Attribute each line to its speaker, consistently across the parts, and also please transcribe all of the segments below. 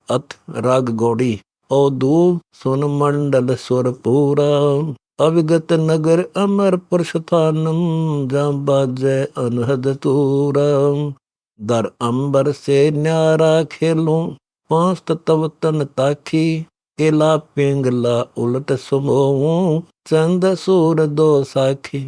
Speaker 1: अथ राग गौड़ी। औदू सुन मंडल सुर पूरा, अविगत नगर अमर पुरुषथानम, जहाँ बाजै अनहद तूरा। दर अंबर से न्यारा खेलूं, पांच तव तन ताखी, एला पिंगला उलट सुमोऊं, चंद सूर दो साखी।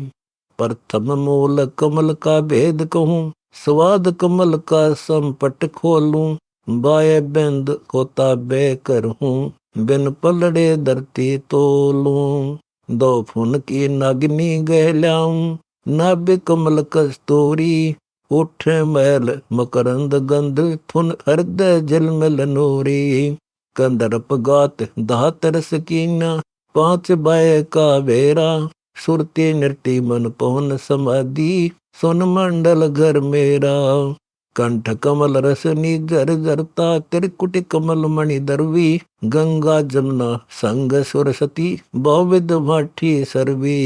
Speaker 1: प्रथम मूल कमल का भेद कहूँ, स्वाद कमल का संपट खोलूं, बाय बिंद को ताबे करहूं, बिन पलड़े धरती तोलूं। दो फुन की नागिनी गहलाऊं, नाभि कमल कस्तूरी, उठे मैल मकरंद गंध, फुन हृदय झिलमिल नूरी। कंदर्प गात धात रस कीना, पांच बाय का बेरा, सुरती नृति मन पवन समाधि, सुन मंडल घर मेरा। कंठ कमल रस निजर जरता, त्रिकुट कमल मणि दरवी, गंगा जमुना संग सुरसती, बहुविध भाठी सरवी।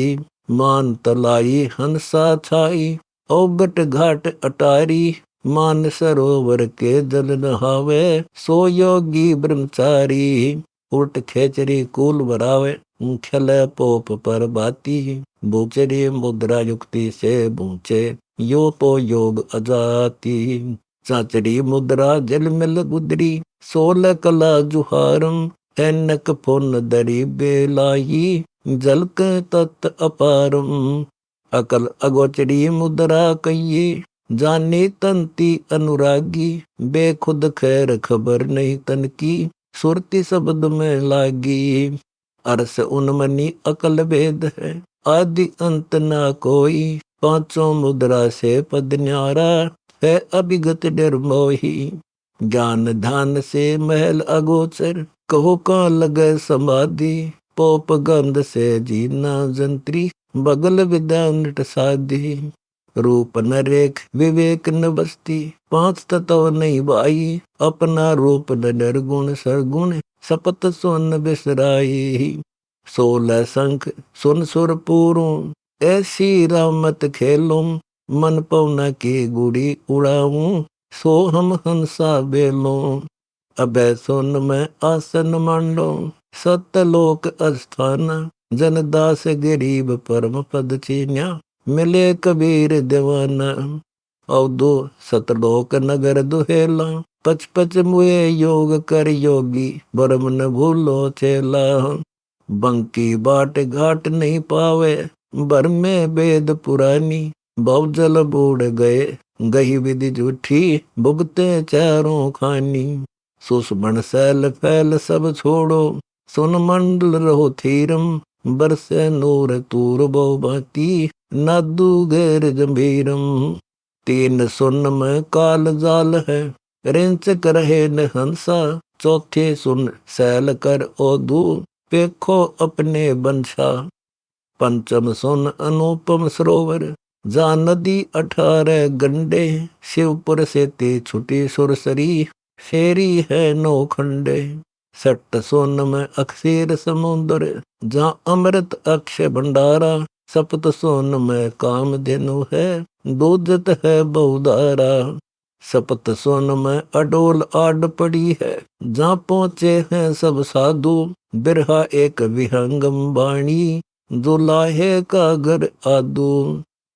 Speaker 1: मान तलाई हंसा छाई, औगट घाट अटारी, मान सरोवर के जल नहावे, सो योगी ब्रह्मचारी। उल्ट खेचरी कूल बरावे, खल पोप पर बाती, भूचरी मुद्रा युक्ति से बूचे, यो तो योग अजाती। चाचरी मुद्रा जल मिल गुदरी, सोल कला जुहारम, ऐनक पुन दरी बेलाई, जलक तत् अपारम। अकल अगोचरी मुद्रा कहिए, जाने तंती अनुरागी, बेखुद खैर खबर नहीं तन की, सुरती शब्द में लागी। अरस उन्मनी अकल भेद है, आदि अंत ना कोई, पांचों मुद्रा से पद न्यारा, है अभिगत निर्मोही। ज्ञान ध्यान से महल अगोचर, कहो का लगे समाधि, पोप गंध से जीना जंत्री, बगल विद्या नट साधी। रूप न रेख विवेक न बस्ती, पांच तत्व नहीं बाई, अपना रूप न निर्गुण सरगुण, सपत सुन बिसराई। 16 शंख सुन सुर पूरूं, ऐसी रामत खेलूं, मन पवना की गुड़ी उड़ाऊं, सो हम हंसा बेलों। अभय सुन मैं आसन मांडो, सत्यलोक अस्थाना, जनदास गरीब परम पद चीन्या, मिले कबीर दीवाना। अवधो सतलोक नगर दुहेला, पच पच मुए योग कर योगी, बरम न भूलो चेला। बंकी बाट घाट नहीं पावे, बर में वेद पुरानी, बहुजल बूढ़ गए, गही विधि झूठी, भुगते चारों खानी। सुषमण सैल फैल सब छोड़ो, सुन मंडल रहो थीरम, बरसे नूर तूर बहु भांति, नादू गैर जंभीरम। तीन सुन में काल जाल है, रिंचक रहे न हंसा, चौथे सुन सैल कर ओदू, पेखो अपने बंशा। पंचम सुन अनुपम सरोवर, जा नदी 18 गंडे, शिवपुर से ते छुटी सुरसरी, फेरी है 9 खंडे। सट सोन में अक्षीर समुद्र, जहाँ अमृत अक्षय भंडारा, सप्त सोन में काम धेनु है, दूधत है बहुधारा। सप्त सोन में अडोल आड पड़ी है, जहाँ पहुँचे हैं सब साधु, बिरहा एक विहंगम वाणी, दुलाहे का घर आदू।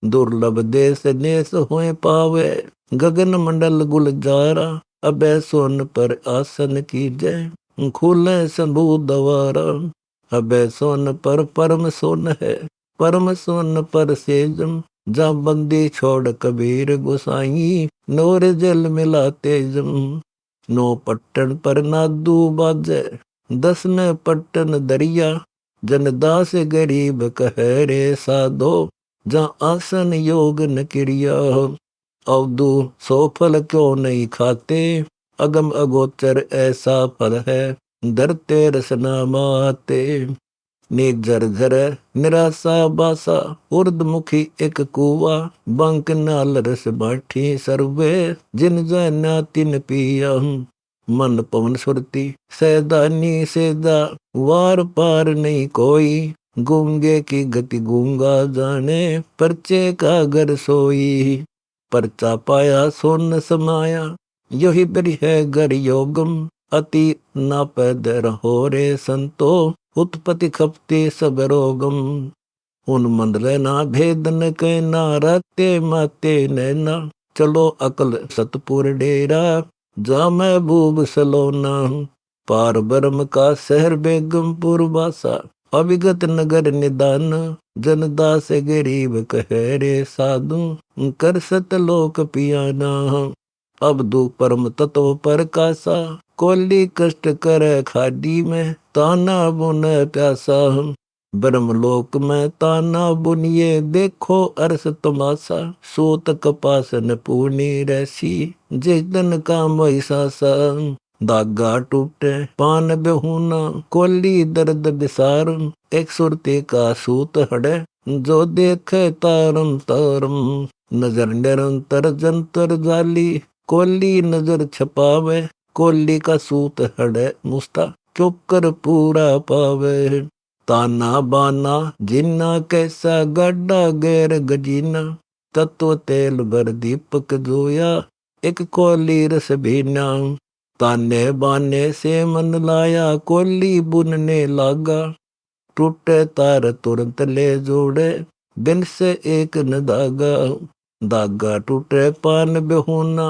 Speaker 1: दुर्लभ देश नेस होए पावे, गगन मंडल गुलजारा, अबे सोन पर आसन कीजे, खुले शंभु दवारा। अबे सोन पर परम सोन है, परम सोन पर सेजम, जा बंदी छोड़ कबीर गोसाई, नोर जल मिलाते जम। 9 पट्टन पर नादू बाजे, 10 न पट्टन दरिया, जनदास गरीब कहे रे साधो, जहाँ आसन योग न क्रिया। अवधू सो फल क्यों नहीं खाते, अगम अगोचर ऐसा फल है, धरते रसना माते। निर्जर झर निराशा बासा, उर्दमुखी एक कुआ, बंक नाल रस बाठी सर्वे, जिन जाना तिन पिया। मन पवन सुरती सैदानी सेदा, वार पार नहीं कोई, गूंगे की गति गूंगा जाने, परचे का घर सोई। परचा पाया सोन समाया, यही बरी है घर योगम, अति न पैद रहो रे संतो, उत्पत्ति खपते सब रोगम। उन मंदले ना भेदन के ना रहते माते नैना, चलो अकल सतपुर डेरा, जा महबूब सलोना। पार ब्रह्म का शहर बेगमपुर बासा, अविगत नगर निदान, जनदास गरीब कहे रे साधु, कर सतलोक पियाना। अब दू परम तत्व पर कासा, कोली कष्ट करे खाडी में, ताना बुन प्यासा। ब्रह्मलोक में ताना बुनिए, देखो अरस तमाशा, सोत कपास न पूर्णी रैसी, जिस दिन का महिषासा। धागा टूटे पान बेहूना, कोली दर्द बिसार, एक सुरते का सूत हड़े, जो देखे तारम तारम। नजर निरंतर जंतर जाली, कोली नजर छपावे, कोली का सूत हड़े मुस्ता, चुप कर पूरा पावे। ताना बाना जिन्ना कैसा, गड्ढा गैर गजीना, तत्व तेल भर दीपक जोया, एक कोली रस भीना। ताने बाने से मन लाया, कोली बुनने लागा, टूटे तार तुरंत ले जोड़े, बिन से एक न धागा। धागा टूटे पान बेहूना,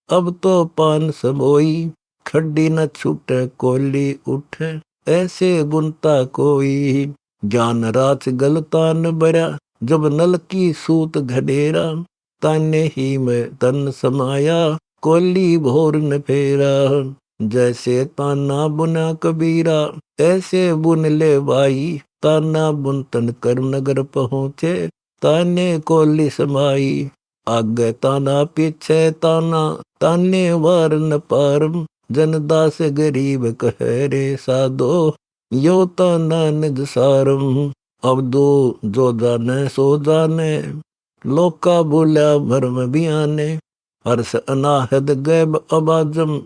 Speaker 1: अब तो पान समोई, खड्डी न छूटे कोली उठे, ऐसे बुनता कोई। ज्ञान राच गलता न बरा, जब नल की सूत घडेरा, ताने ही में तन समाया, कोली भोर न फेरा। जैसे ताना बुना कबीरा, ऐसे बुन ले भाई, ताना बुन तन कर नगर पहुँचे, ताने कोली समाई। आगे ताना पीछे ताना, ताने वार न पारम, जनदास गरीब कहे रे साधो, यो ताना निज सारम। अब दो जो जाने सो जाने, लोका बोला भरम बियाने, हर्ष अनाहद गैब अबाजम,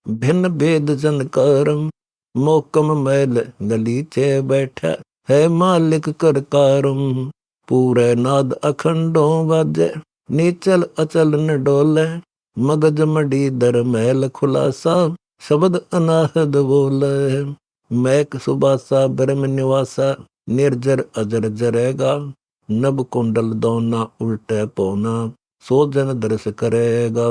Speaker 1: भिन्न भेद जनकारम। मोकम मैल गलीचे बैठा, है मालिक करकारम। पूरे नाद अखंडों बाजे, नीचल अचल न डोले, मगज मडी दर मैल खुलासा, शब्द अनाहद बोले। मैक सुबासा ब्रह्म निवासा, निर्जर अजर जरेगा, नब कुंडल दोना उल्टे पौना, सो जन दर्श करेगा।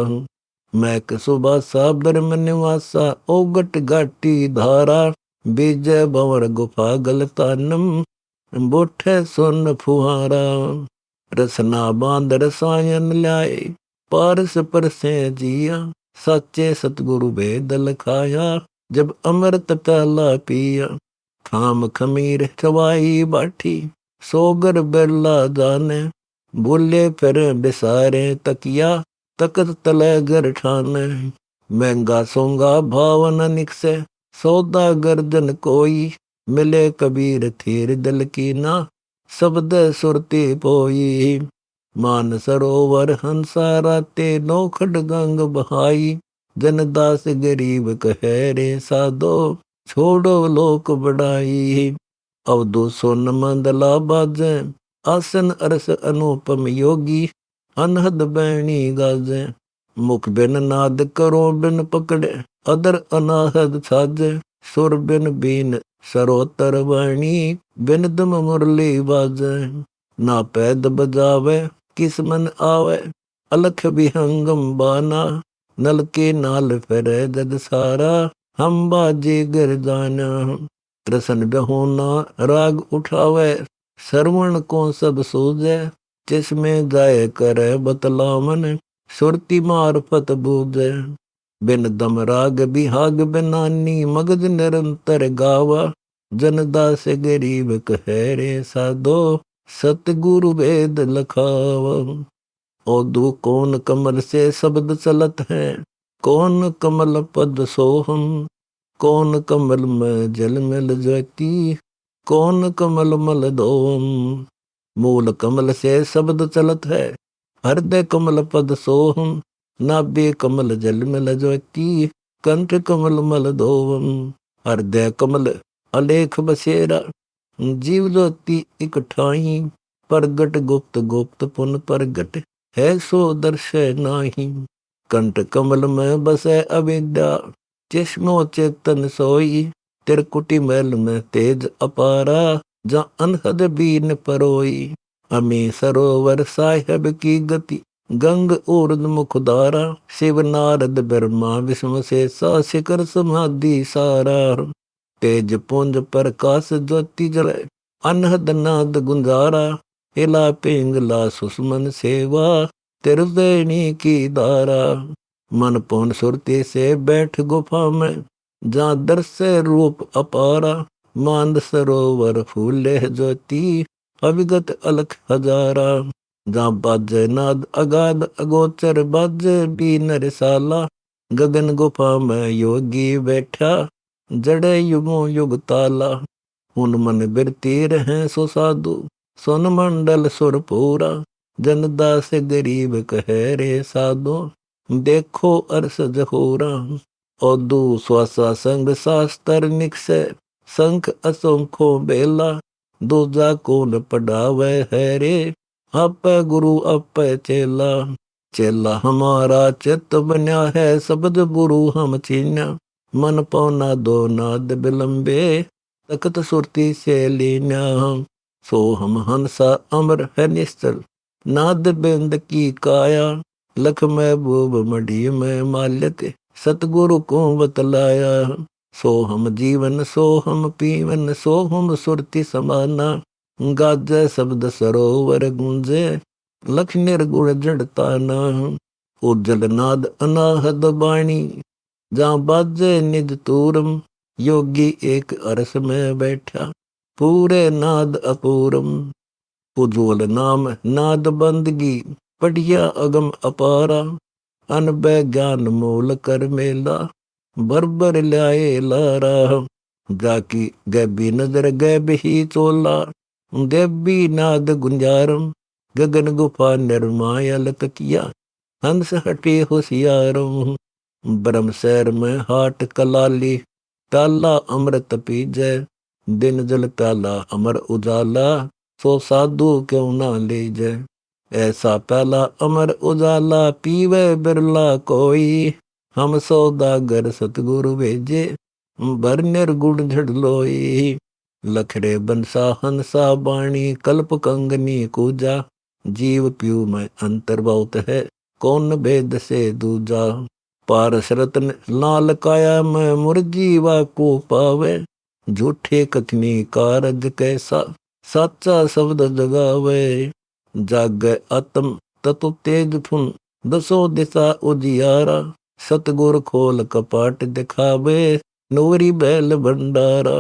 Speaker 1: मैक सुबासा ब्रह्म निवासा, ओगट घाटी धारा, बीजय भंवर गुफा गलतानम, बोठे सुन फुहारा। रसना बांध रसायन ल्याए, पारस पर से जिया, सच्चे सतगुरु भेद लखाया, जब अमृत प्याला पिया। खाम खमीर चवाई बाठी, सोगर बिरला जाने, भूले फिर बिसारे तकिया, तकत तले घर ठाने। महंगा सोंगा भाव न निकसे, सौदा गर्जन कोई, मिले कबीर थीर दिल की ना, शब्द सुरती पोई। मान सरोवर हंसा राते, नौखड गंग बहाई, जनदास गरीब कहे रे साधो, छोड़ो लोक बढ़ाई। अवधु सोन मंदला बाजे, आसन अरस अनुपम योगी, अनहद बैणी गाजे। मुख बिन नाद करो बिन पकड़े, अदर अनाहद छाजे, सुर बिन बीन सरोतर वाणी, बिन दम मुरली बाजे। ना पैद बजावे किस मन आवे, अलख विहंगम बाना, नल के नाल फिरे जग सारा, हम बाजे गर जाना। कृष्ण बेहोना राग उठावे, श्रवण को सब सूझे, जिसमें जाय करे बतलावन, सुरती मार्फत बूझे। बिन दम राग बिहाग बिनानी, मगज निरंतर गावा, जनदास गरीब कहे रे साधो, सतगुरु वेद लखावा। ओदू कौन कमल से शब्द चलत है, कौन कमल पद सोहम, कौन कमल में जल मिल ज्योति, कौन कमल मल दोम। मूल कमल से शब्द चलत है, हृदय कमल पद सोहम, नाभि कमल जल मिल ज्योति, कंठ कमल मल दोम। हृदय कमल अलेख बसेरा, जीव ज्योति इक ठाई, प्रगट गुप्त गुप्त पुन प्रगट, है सो दर्शय नाही। कंठ कमल में बसे अविद्या, चश्मो चेतन सोई, त्रिकुटी महल में तेज अपारा, जहाँ अनहद बीन परोई। अमी सरोवर साहिब की गति, गंग ऊर्ध मुखदारा, शिव नारद ब्रह्मा विष्णु से सा शिखर समाधि सारा। तेज पुंज प्रकाश ज्योति जले, अनहद नाद गुंजारा, इला पिंगला सुषमन सेवा, त्रिवेणी की धारा। मन पौन सुरती से बैठ गुफा में, जहाँ दर्शय रूप अपारा, मांद सरोवर फूले ज्योति, अविगत अलख हजारा। जहाँ बाजे नाद अगाध अगोचर, बाजे भी नरसाला, गगन गुफा में योगी बैठा, जड़े युगों युग ताला। उन मन बिरती रहे सो साधु, सोन मंडल सुरपूरा, जनदास गरीब कहे रे साधु, देखो अरस जहूरा। औदू स्वासा संग शास्त्र निकसे, संख असंखो बेला, दूजा कौन पढ़ावे है रे, आप गुरु आप चेला। चेला हमारा चित बन्या है, शब्द गुरु हम चीन्या, मन पौना दो नाद बिलंबे, तखत सुरती से लीन्या। सो हम हंसा अमर है निश्चल, नाद बिंद की काया, लख महबूब मढ़ी में माल्यक, सतगुरु को बतलाया। सो हम जीवन सो हम पीवन, सो हम सुरति समाना, गाजे शब्द सरोवर गूंजे, लख निर्गुण जड़ताना। उज्जल नाद अनाहद बाणी, जहाँ बाजे निज तूरम, योगी एक अरस में बैठा, पूरे नाद अपूरम। उज्ज्वल नाम नाद बंदगी, पढ़िया अगम अपारा, अनबे ज्ञान मूल कर मेला, बरबर ल्याए लारा। जाकी गैबी नजर गैब ही चोला, देवी नाद गुंजारम, गगन गुफा निर्मायल किया, हंस हटे होशियारम। ब्रह्म शहर में हाट कलाली, ताला अमृत पीजय, दिन जल प्याला अमर उजाला, सो साधु क्यों ना ले जाए। ऐसा प्याला अमर उजाला, पीवे बिरला कोई, हम सौदागर सतगुरु भेजे, भर निर्गुण झड़ लोई। लखड़े बंसा हंसा बाणी, कल्प कंगनी कूजा, जीव प्यू में अंतर बहुत है, कौन भेद से दूजा। पारस रत्न लाल काया में, मुरजीवा को पावे, झूठे कथनी कारज कैसा, साचा शब्द जगावे। जागे आत्म तत्व तेज फुन, दसो दिशा उजियारा, सतगुर खोल कपाट दिखावे, नूरी बैल भंडारा।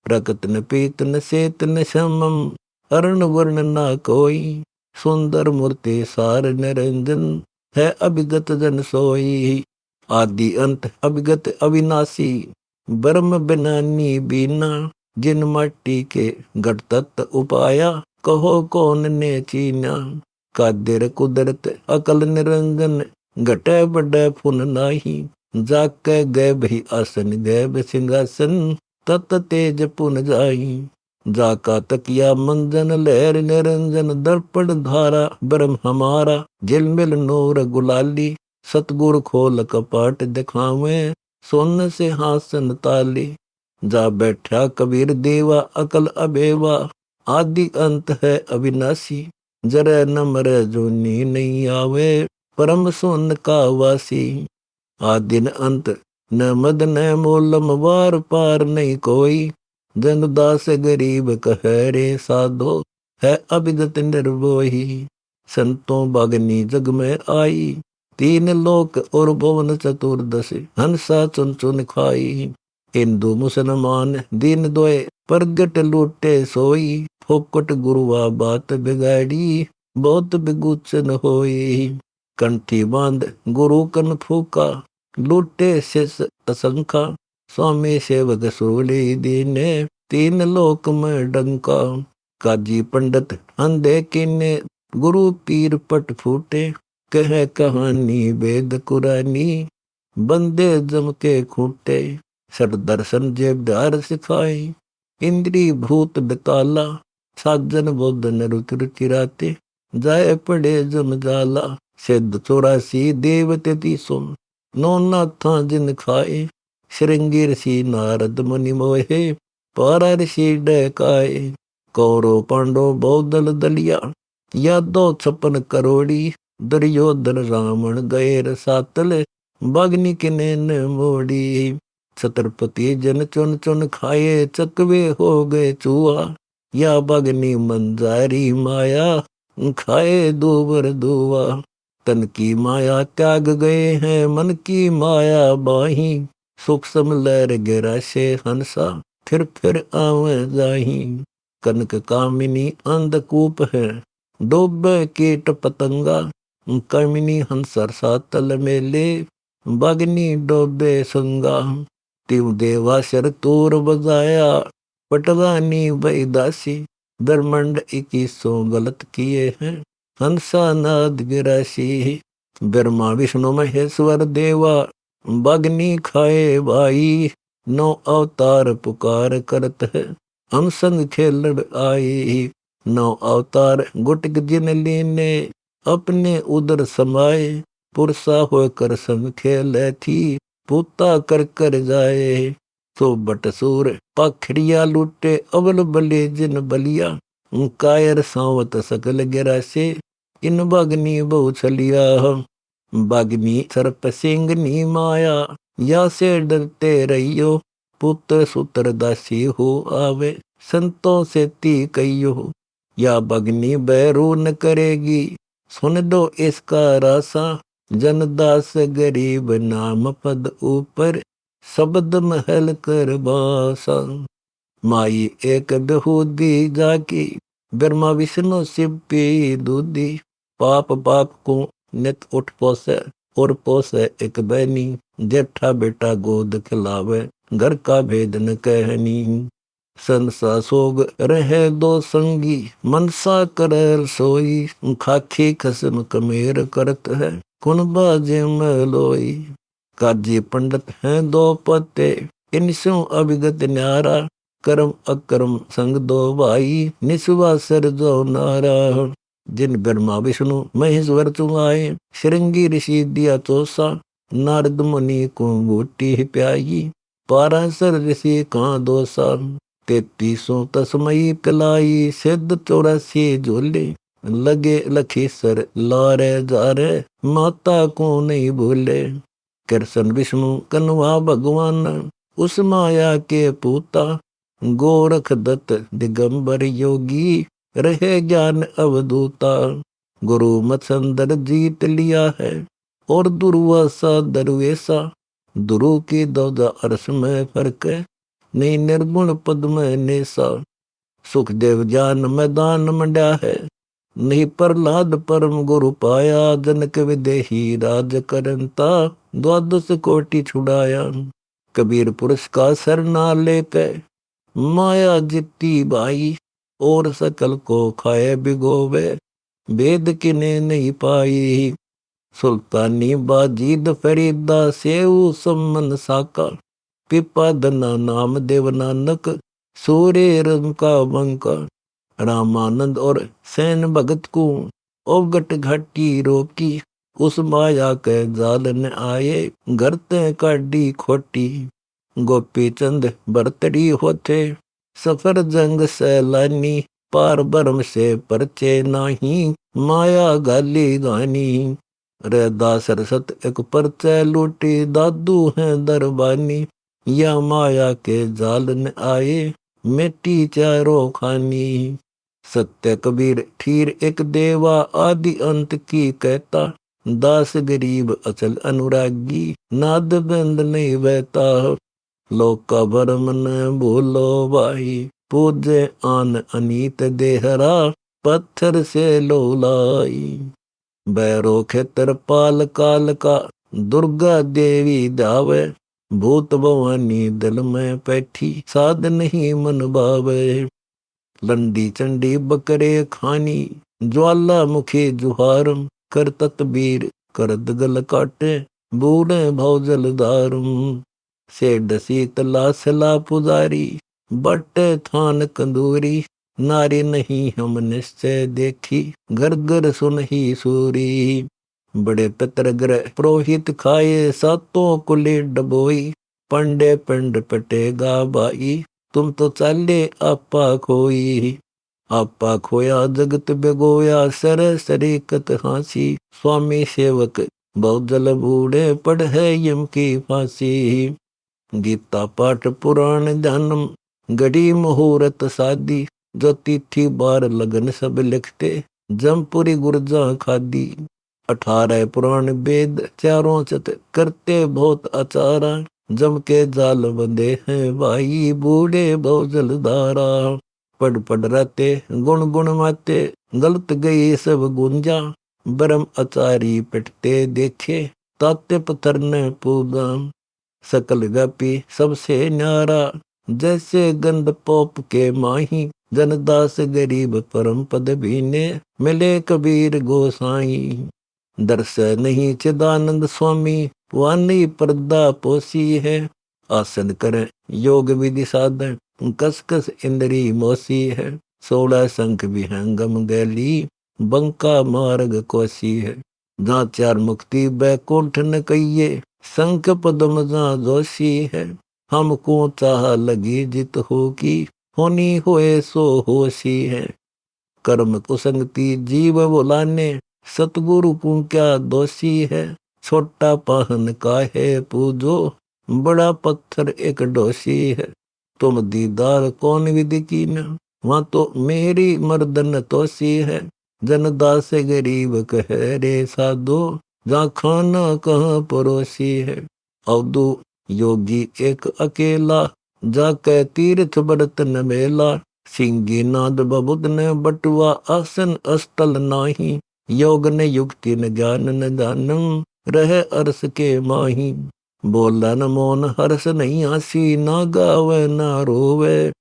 Speaker 1: प्रकट न पीत न सेत न समम, अर्ण वर्ण ना कोई, सुंदर मूर्ति सार निरंजन, है अभिगत जन सोई। आदि अंत अभिगत अविनाशी, ब्रह्म बिनानी बीना, जिन मट्टी के घट तत्व उपाया, कहो कौन ने चीना। कादिर कुदरत अकल निरंजन, घटे बड़े फुन नाही, जाके गए भई आसन गए सिंहासन, तत तेज पुन जाई। जाका तकिया मंजन लहर निरंजन, दर्पण धारा ब्रह्म हमारा, झिलमिल नूर गुलाली, सतगुर खोल कपाट दिखावे, सोन से हासन ताली। जा बैठा कबीर देवा अकल अबेवा, आदि अंत है अविनाशी, जरे न मरे जोनी नहीं आवे, परम सोन का वासी। आदिन अंत न मद न मोलम, वार पार नहीं कोई, जनदास गरीब कहे रे साधो, है अभिगत निर्भोही। संतों बागनी जग में आई, तीन लोक और भुवन चतुर्दश, हंसा चुन चुन खाई। हिंदू मुसलमान दीन दोए, प्रगट लूटे सोई, फोकट गुरुआ बात बिगाड़ी, बहुत बिगुचन होई। कंठी बांध गुरु कन फूका, लूटे शिष असंखा, स्वामी सेवक सोले दीने, तीन लोक में डंका। काजी पंडित अंधे किन्ने, गुरु पीर पट फूटे, कहे कहानी वेद कुरानी, बंदे जम के खूटे। सर दर्शन जेबदार सिखाए, इंद्री भूत बिताला, साजन बोधन रुचि चिराते, जाए पड़े जम जाला। सिद्ध 84 देव 33 नौ नाथा जिन खाए, श्रृंगी ऋषि नारद मुनि मोहे, पारा ऋषि डकाए। कौरव पांडव बहुदल दलिया, यादव 56 करोड़ी। दुर्योधन रावण गए रसातल, बागनी के नैन मोड़ी। छत्रपति जन चुन चुन खाए, चकवे हो गए चूहा। या बागनी मंजारी माया, खाए दूबर दुआ। तन की माया त्याग गए हैं, मन की माया बाही। सूक्ष्म लहर गिरा से हंसा, फिर आवे जाही। कनक कामिनी अंधकूप है, डोबे कीट पतंगा। कामिनी हंसर सातल मेले, बागनी डोबे संगा। तिव देवा शर तूर बजाया, पटवानी बैदासी। ब्रह्मंड 2100 गलत किए हैं, हंसा नाद गिरासी। ब्रह्मा विष्णु महेश्वर देवा, बागनी खाए भाई। 9 अवतार पुकार करत है, हम संग खेलड़ आए। 9 अवतार गुटक जिन लीने, अपने उदर समाए। पुरसा होकर संग खेल थी, पूता कर कर जाए। तो बटसूर पाखड़िया लूटे, अवल बले जिन बलिया। कायर सावत सकल गिरासे, इन बागनी बहु छलिया। बागनी सर्प सिंगनी माया, या से डरते रहियो। पुत्र सुत्र दासी हो आवे, संतों से ती कहियो। या बगनी बैरू न करेगी, सुन दो इसका रासा। जनदास गरीब नाम पद ऊपर, शब्द महल कर बासा। माई एक बेहूदी जाकी, ब्रह्मा विष्णु शिव पी दूधी। पाप पाप को नित उठ पोसे, और पोसे एक बहनी। जेठा बेटा गोद खिलावे, घर का भेद न कहनी। संसा सोग रहे दो संगी, मनसा कर सोई। खाखी खसम कमेर करत है, कुन बाजे में लोई। काजी पंडित हैं 2 पते, इनसों अभिगत न्यारा। कर्म अकर्म संग 2 भाई, निस्वा सर जो नारा। जिन ब्रह्मा विष्णु महेश्वर तुम आए, श्रृंगी ऋषि दिया तोसा। नारद मुनि को बूटी प्याई, पाराशर ऋषि कहाँ दोसा। 3300 तस्मई पिलाई, सिद्ध 84 झोले। लगे लखीसर लारे जारे, माता को नहीं भूले। कृष्ण विष्णु कन्वा भगवान, उस माया के पूता। गोरख दत्त दिगंबर योगी, रहे ज्ञान अवधूता। गुरु मत्संदर जीत लिया है, और दुर्वासा दरवेसा। दुरु की दौदा अर्श में फर्क, नहीं निर्गुण पद में नेसा। सुखदेव ज्ञान मैदान मंडा है, नहीं प्रहलाद परम गुरु पाया। जनक विदेही राज करंता, द्वादश कोटि छुड़ाया। कबीर पुरुष का सरना लेके, माया जित्ती भाई। और सकल को खाए भिगोवे, वेद किने नहीं पाई। सुल्तानी बाजीद फरीदा, सेऊ सम्मन साका। पिपा दना नाम देव नानक, सूर्य रम का बंका। रामानंद और सैन भगत को, ओगट घाटी रोकी। उस माया के जाल न आए, घर ते काटी खोटी। गोपी चंद बरतड़ी होते, सफर जंग सैलानी। पार ब्रह्म से परचे नाही, माया गाली गानी। रे दास रसत एक परचे लूटी, दादू हैं दरबानी। या माया के जाल न आए, मिट्टी चारों खानी। सत्य कबीर ठीर एक देवा, आदि अंत की कहता। दास गरीब अचल अनुरागी, नाद बंद नहीं बहता। लोक का भरम न भूलो भाई, पूजे आन अनीत देहरा। पत्थर से लोलाई, बैरो खेतर पाल काल का। दुर्गा देवी दावे, भूत भवानी दिल में बैठी। साध नहीं मन भावे, लंडी चंडी बकरे खानी। ज्वाला मुखी जुहारम, कर ततबीर कर दगल काटे। बूढ़े भौजल दारुम, सेठ शीतला सला पुजारी। बट्टे थान कंदूरी, नारी नहीं हम निश्चय देखी। घर घर सुन ही सूरी। बड़े पितर ग्रह पुरोहित खाए, सातों कुले डबोई। पंडे पिंड पटेगा बाई, तुम तो चाले आपा खोई। आपा खोया जगत बेगोया, सर सरीकत हासी। स्वामी सेवक बहुजल बूढ़े, पढ़ है यम की फांसी। गीता पाठ पुराण ध्यानम, घड़ी मुहूर्त शादी। जो तिथि बार लगन सब लिखते, जमपुरी गुर्जा खादी। 18 पुराण वेद चारों चत, करते बहुत आचारा। जम के जाल बंदे हैं भाई, बूढ़े बहुजल धारा। पढ़ पढ़ रहते गुण गुण माते, गलत गई सब गुंजा। ब्रह्म आचारी पिटते देखे, ताते पत्थर ने पूजा। सकल व्यापी सबसे न्यारा, जैसे गंध पोप के माही। जनदास गरीब परम पद बीने, मिले कबीर गोसाई। दर्श नहीं चिदानंद स्वामी, वानी पर्दा पोसी है। आसन कर योग विधि साधन, कस कस इंद्री मोसी है। 16 शंख विहंगम गैली, बंका मार्ग कोसी है। जहाँ 4 मुक्ति बैकुंठ न कहिए, शंख पद्म जहाँ जोशी है। हमको चाह लगी जित हो की, होनी होए सो होशी है। कर्म कुसंगति जीव बुलाने, सतगुरु को क्या दोषी है। छोटा पाहन का है पूजो, बड़ा पत्थर एक डोसी है। तुम दीदार कौन विधि की न, वहाँ तो मेरी मर्दन तोसी है। जनदास गरीब कह रे साधो, जहाँ खाना कहाँ परोसी है। अवधु योगी एक अकेला, जाके तीर्थ बरत न मेला। सिंगी नाद बबुद ने बटुआ, आसन अस्तल नाही। योग ने युक्ति न ज्ञान न जानम, रहे अरस के माही। बोला न मोन हर्ष नहीं आसी, ना गावे ना रोवे।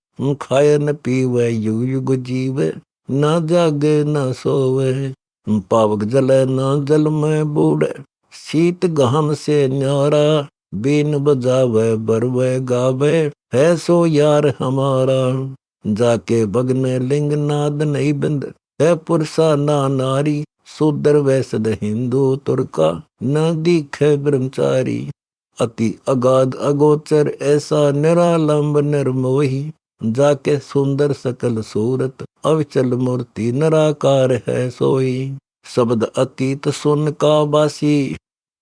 Speaker 1: खाए न पीवे युग युग जीवे, ना जागे न सोवे। पावक जले न जल में बूढ़े, शीत घाम से न्यारा। बीन बजावे बरवे गावे, है सो यार हमारा। जाके बगने लिंग नाद नहीं बिंद, है पुरुषा ना नारी। शूद्र वैश्य हिंदू तुर्का, न दिखे ब्रह्मचारी। अति अगाध अगोचर ऐसा, निरालंब निर्मोही। जाके सुंदर सकल सूरत, अविचल मूर्ति निराकार है सोई। शब्द अतीत सुन का बासी,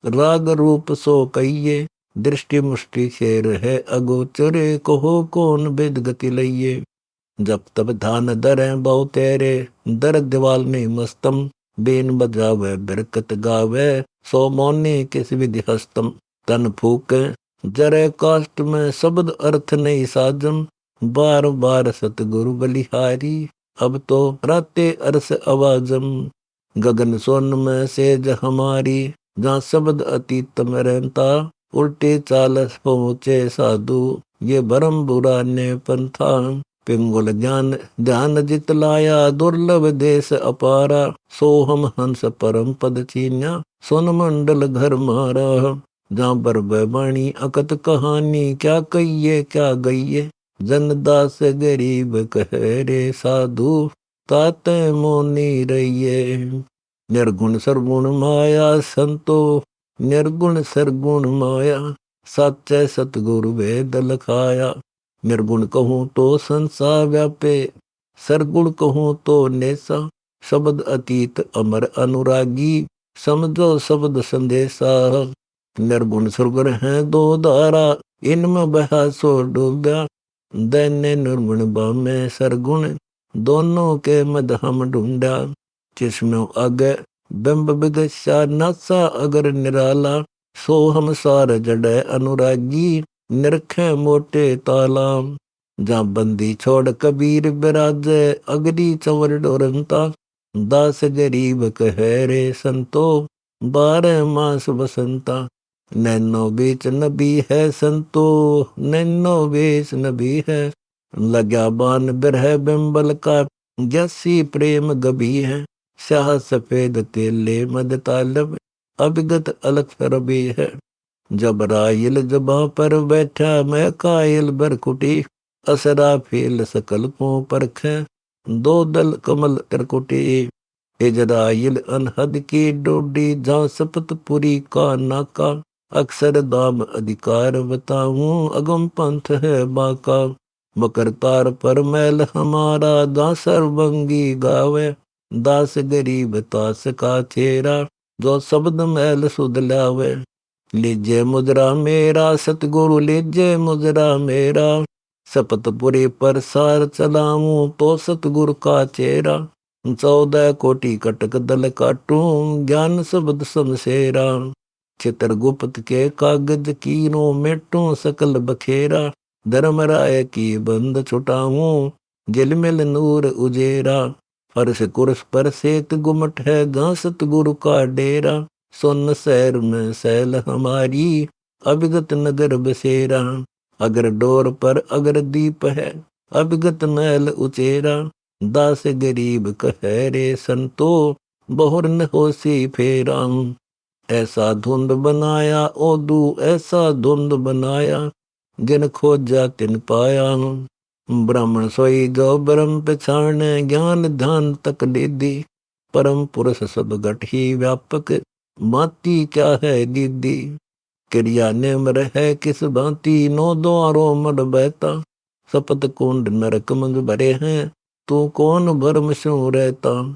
Speaker 1: राग रूप सो कहिए। दृष्टि मुष्टि शेर है अगोचरे, कहो कौन वेद गति लइये। जब तब धान दर बहु तेरे, दर दीवाल नहीं मस्तम। बीन बजावे बरकत गावे, सो मौनी किस विधि हस्तम। तन फूके जरे काष्ट में, शब्द अर्थ नहीं साजम। बार बार सतगुरु बलिहारी, अब तो राते अरस आवाजम। गगन सोन में सेज हमारी, जहाँ शब्द अतीत में रहता। उल्टे चालस पहुँचे साधु, ये भरम बुरा ने पंथा। पिंगुल ज्ञान ध्यान जित लाया, दुर्लभ देश अपारा। सोहम हंस परम पद चीन्या, सोन मंडल घर मारा। जहाँ बरबे बाणी अकत कहानी, क्या कहिए क्या गइये। जनदास गरीब कह रे साधु, ताते मोनी रहिए। निर्गुण सरगुण माया संतो, निर्गुण सरगुण माया। सच्चे सतगुरु वेद लखाया। निर्गुण कहूँ तो संसार व्यापे, सरगुण कहूँ तो नेसा। शब्द अतीत अमर अनुरागी, समझो शब्द संदेशा। निर्गुण सुरगुण है दो धारा, इनमें बहा सो डूबा। दैन्य निर्गुण बामे सरगुण, दोनों के मद हम ढूंढा। जिसमें आगे बिंब विदशा, नासा अगर निराला। सो हम सार जड़े अनुरागी, निरखे मोटे ताला। जहाँ बंदी छोड़ कबीर बिराजे, अगरी चवर डोरंता। दास गरीब कह रे संतो, 12 मास बसंता। नैनो बीच नबी है संतो, नैनो बीच नबी है। लग्या बान बिरह बिंबल का, जैसी प्रेम गभी है। स्याह सफेद तेले मद तालब, अभिगत अलग रबी है। जब रायल जबा पर बैठा, मैं कायल बरकुटी। असरा फेल सकल को परख, दो दल कमल तरकुटी। इजराइल अनहद की डोडी, जहाँ सपतपुरी का नाका। अक्सर दाम अधिकार बताऊं, अगम पंथ है बाका। मकर तार पर मैल हमारा, दासर बंगी गावे। दास गरीब तास का चेरा, जो शब्द मैल सुध लावे। लीजे मुद्रा मेरा सतगुरु, लीजे मुद्रा मेरा। शपथ पुरी पर सार चलाऊं, तो सतगुरु का चेहरा। 14 कोटि कटक दल काटूं, ज्ञान शब्द शमशेरा। चित्रगुप्त के कागज कीनो, मेटूं सकल बखेरा। धर्मराय की बंद छुटाऊं, जिलमिल नूर उजेरा। फर्श कुर्स पर सेत गुमट है, जहाँ सतगुरु का डेरा। सोन शहर में सैल हमारी, अभिगत नगर बसेरा। अगर डोर पर अगर दीप है, अभिगत महल उचेरा। दास गरीब कहे रे संतो, बहुर न होसी फेरा। ऐसा धुंध बनाया ओदू, ऐसा धुंध बनाया। जिन खोजा तिन पाया। ब्राह्मण सोई जो ब्रह्म पछाणे, ज्ञान ध्यान तक दीदी। परम पुरुष सब घट ही व्यापक, माती क्या है दीदी। क्रिया निम्र है किस भांति, नो द्वारो मड बहता। सपत कुंड नरक मंग भरे हैं, तू कौन भरम स्यों रहता।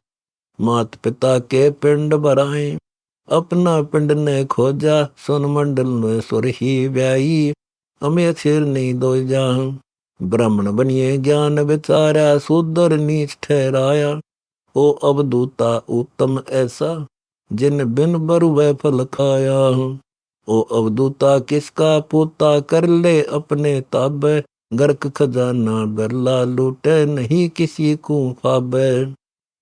Speaker 1: मात पिता के पिंड भराए, अपना पिंड ने खोजा। सोन मंडल में सुर ही व्याई, हमें सिर नहीं दो जा। ब्राह्मण बनिए ज्ञान विचारा, शूद्र नीच ठहराया। ओ अवधूता उत्तम ऐसा, जिन बिन बरु वह फल खाया। ओ अवधूता किसका पोता, कर ले अपने ताबे। गर्क खजाना गरला लूटे, नहीं किसी को खाबे।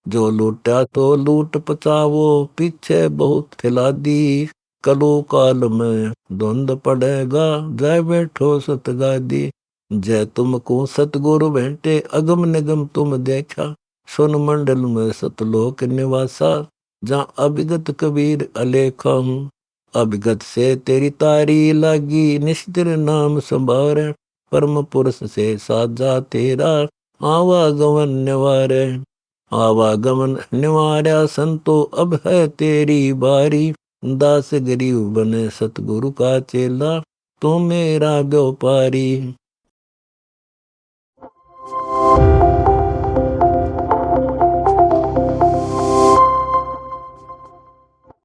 Speaker 1: जो लूटा तो लूट पचावो, पीछे बहुत खिला दी। कलो काल में द्वंद पड़ेगा, जय बैठो सतगादी। जय तुमको सतगुरु भेंटे, अगम निगम तुम देखा। सुन मंडल में सतलोक निवासा, जहाँ अभिगत कबीर अलेखा हूँ। अभिगत से तेरी तारी लागी, निस्तिर नाम संभारे। परम पुरुष से साजा तेरा, आवागमन निवारे। आवागमन निवार्या संतो, अब है तेरी बारी। दास गरीब बने सतगुरु का चेला, तो मेरा व्यापारी।